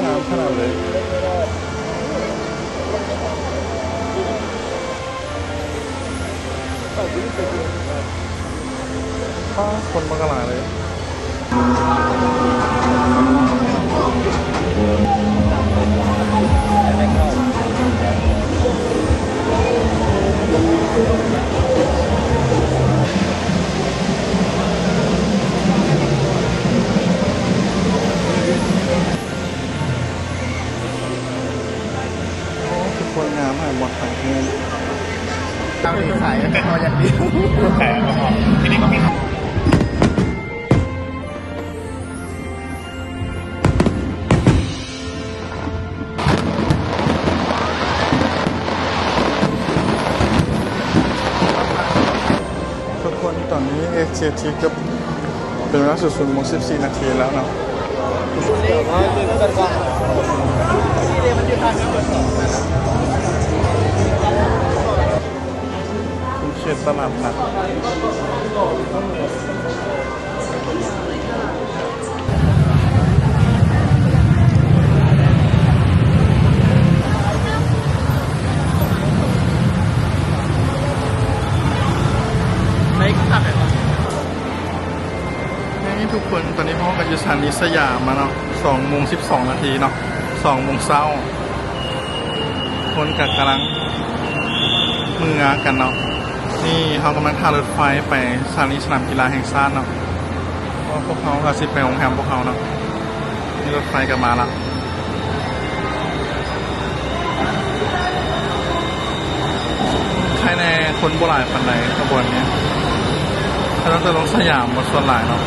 น้ำขนาดเลยคนมากระหลาเลยทุกคนงามหายหมดทั้งเงินตั้งที่ขายแอลกอฮอล์อย่างเดียวขายแอลกอฮอล์ที่นี่ก็มีทุกคนตอนนี้ AJT ก็เป็นเวลาสุดๆโมง14 นาทีแล้วเนาะคุณเขตตลาดนัดนี่ทุกคนตอนนี้พ่อกันอยู่สถานีสยามมาเนาะ2 โมง 12 นาทีเนาะ2 โมงเช้าคนกำลังมือกันเนาะนี่เขากำลังท่ารถไฟไปสถานีสนามกีฬาแห่งชาติเนาะพวกเขากำลังไปโรงแรมพวกเขาเนาะนี่รถไฟกลับมาละใครในคนโบราณปันไหนขบวนนี้เขาจะลงสยามหมดส่วนหลายเนาะ